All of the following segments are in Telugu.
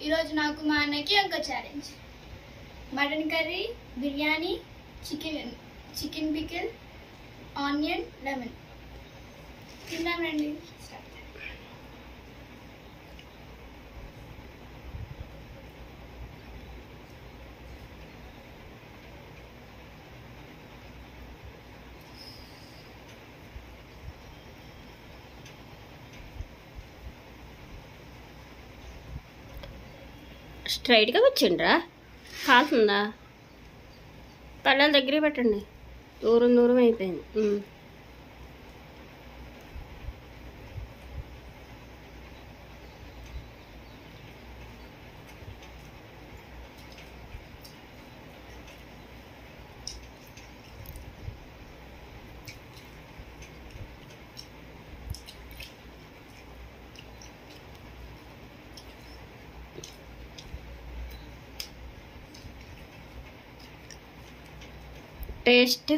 ఈరోజు నాకు మా అన్నకి ఇంకో challenge. Mutton curry, biryani, chicken pickle, onion, lemon. తిందాం రండి. స్ట్రైట్గా వచ్చిండ్రా, కాలుతుందా? పళ్ళ దగ్గరే పెట్టండి, దూరం దూరం అయిపోయింది. టేస్ట్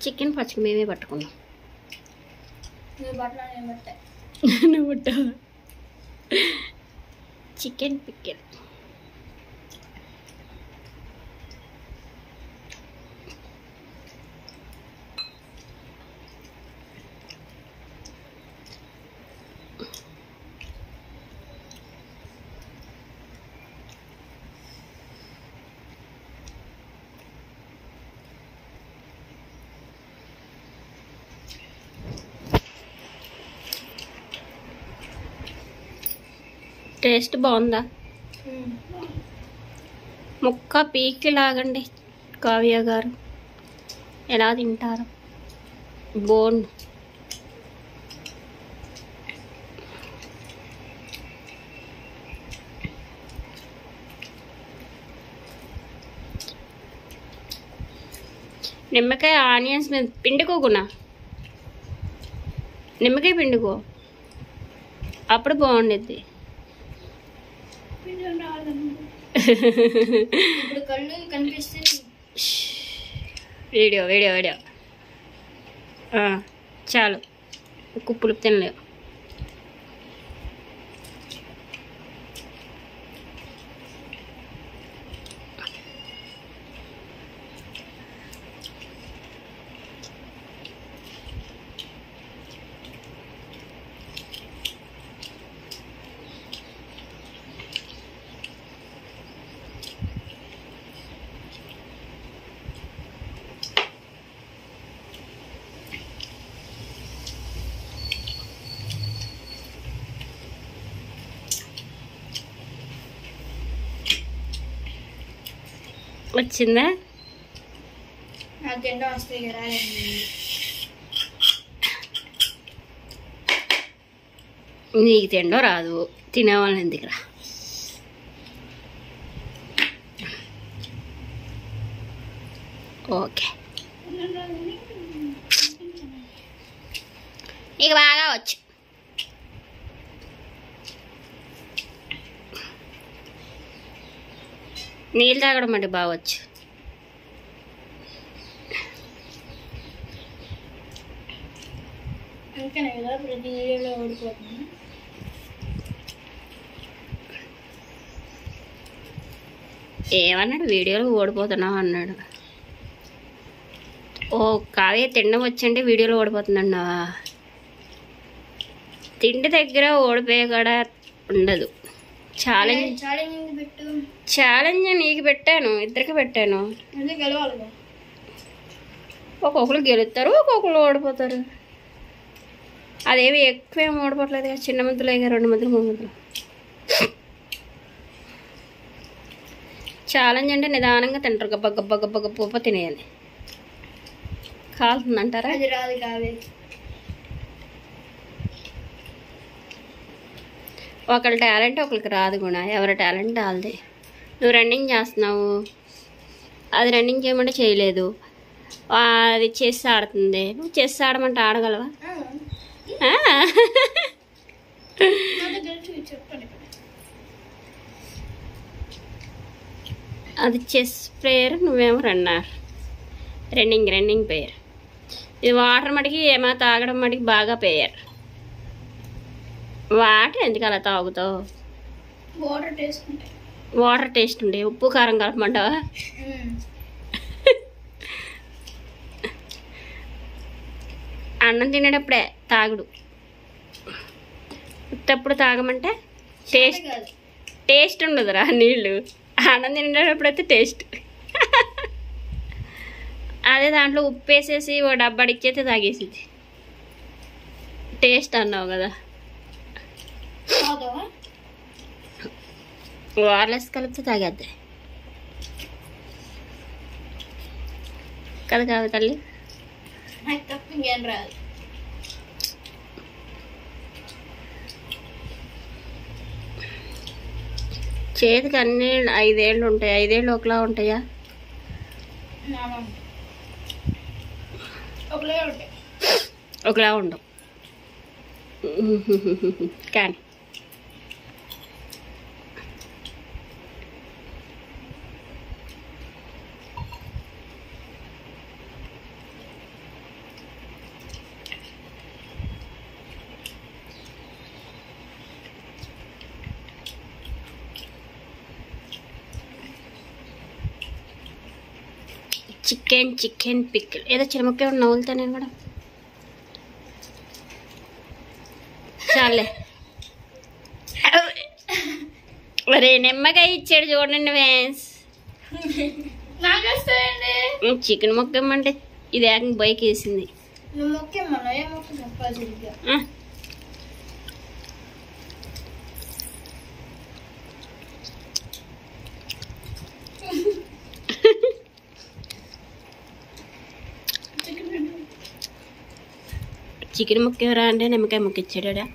చికెన్ పచ్చిక మేమే పట్టుకున్నాం. నువ్వు పట్టావా? చికెన్ పికిల్ టేస్ట్ బాగుందా? ముక్క పీకి లాగండి కావ్య గారు, ఎలా తింటారు? బోన్ నిమ్మకాయ ఆనియన్స్ మీద పిండుకోకున్నా, నిమ్మకాయ పిండుకో, అప్పుడు బాగుండిద్ది. ఇప్పుడు కళ్ళు కనిపిస్తే వీడియో వీడియో వీడియో చాలు, కుప్పులు తినలేవు. వచ్చిందా? నాకేంటో వస్తాయి కదా. నీకు తిండో రాదు, తినేవాళ్ళని ఎందుకురా. ఓకే, నీకు బాగా వచ్చు. నీళ్ళు తాగడం అంటే బాగొచ్చు. అందుకనే కదా ప్రతి వీడియోలో ఓడిపోతుంది. ఏమన్నాడు? వీడియోలో ఓడిపోతున్నావు అన్నాడు. ఓ కావ్య తిండం వచ్చంటే వీడియోలో ఓడిపోతుందన్నావా? తిండి దగ్గర ఓడిపోయే కూడా ఉండదు. ఛాలెంజ్ నీకు పెట్టాను, ఇద్దరికి పెట్టాను. ఒక్కొక్కరు గెలుస్తారు, ఒక్కొక్కరు ఓడిపోతారు. అదేమి ఎక్కువ ఏమి ఓడిపోవట్లేదు కదా, చిన్న ముద్దలు 2 ముద్దలు 3 ముద్దలు. ఛాలెంజ్ అంటే నిదానంగా తింటారు, గబ్బ గబ్బ గబ్బ గబ్బ తినేయాలి. కాలుతుందంటారా? అది రాదు కావే. ఒకరి టాలెంట్ ఒకరికి రాదు కూడా, ఎవరి టాలెంట్ వాళ్ళది. నువ్వు రన్నింగ్ చేస్తున్నావు, అది రన్నింగ్ చేయమంటే చేయలేదు, అది చెస్ ఆడుతుంది, నువ్వు చెస్ ఆడమంటే ఆడగలవా? అది చెస్ ప్లేయర్, నువ్వేమో రన్నింగ్ ప్లేయర్. ఇది వాటర్ మటుకి ఏమో తాగడం మటుకి బాగా ప్లేయర్. వాటర్ ఎందుకు అలా తాగుతావు? వాటర్ టేస్ట్ ఉంటాయి. వాటర్ టేస్ట్ ఉండే ఉప్పు కారం కలపమంటావా? అన్నం తినేటప్పుడే తాగుడు, ఉత్తప్పుడు తాగమంటే టేస్ట్ ఉండదురా నీళ్ళు. అన్నం తినేటప్పుడైతే టేస్ట్. అదే దాంట్లో ఉప్పు వేసేసి ఓ డబ్బాడిచ్చేస్తే తాగేసేది. టేస్ట్ అన్నావు కదా. వార్లెస్ కలిపితే తాగేద్ది కదా కాదు తల్లి. ఇంకేం రాదు. చేతికి అన్ని 5 ఏళ్ళు ఉంటాయి. 5 ఏళ్ళు ఒకలా ఉంటాయా? ఒకలా ఉండవు కానీ చికెన్ పిక్కల్ ఏదో చిరమక్క నవ్వులుతా నేను కూడా. చాలే. మరి నిమ్మకాయ ఇచ్చాడు చూడండి వేన్స్. చికెన్ మొక్క ఇమ్మంటే ఇది ఏకంగా బైక్ వేసింది. చికెన్ ముక్క ఎవరా అంటే నిమ్మకాయ ముక్క ఇచ్చాడా?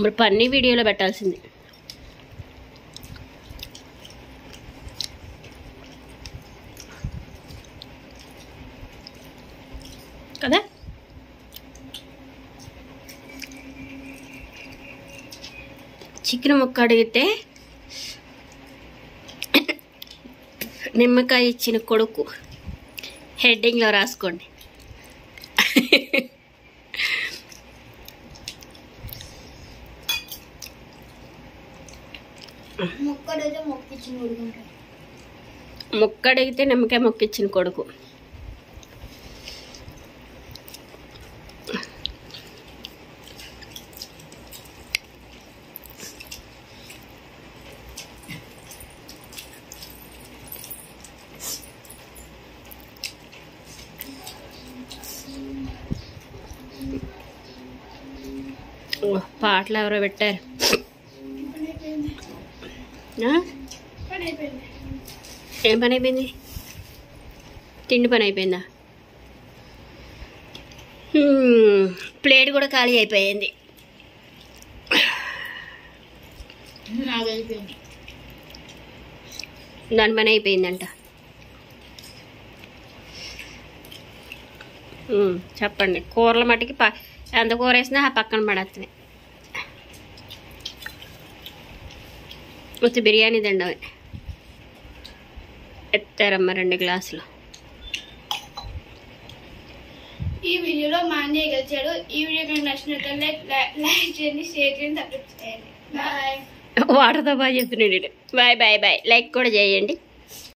మరి పన్నీ వీడియోలో పెట్టాల్సింది కదా. చికెన్ ముక్క అడిగితే నిమ్మకాయ ఇచ్చిన కొడుకు హెడ్డింగ్లో రాసుకోండి. ముక్క అడిగితే నిమ్మకాయ మొక్క ఇచ్చిన కొడుకు. పాటలు ఎవరో పెట్టారు. ఏం పని అయిపోయింది? తిండి పని అయిపోయిందా? ప్లేట్ కూడా ఖాళీ అయిపోయింది. దాని పని అయిపోయిందంట. చెప్పండి. కూరల మట్టికి ఎంత కూర వేసినా ఆ పక్కన పడేస్తున్నాయి. ఉత్తి బిర్యానీ తిండమే. ఎత్తారమ్మ 2 గ్లాసులు. ఈ వీడియోలో మా అన్నయ్య గెలిచాడు. ఈ వీడియో కనుక నచ్చినట్లయితే లైక్ చేయండి, షేర్ చేయండి, సబ్స్క్రైబ్ చేయండి. బాయ్. వాటర్తో బాగా చెప్తున్నాడు. Bye bye bye. లైక్ కూడా చేయండి.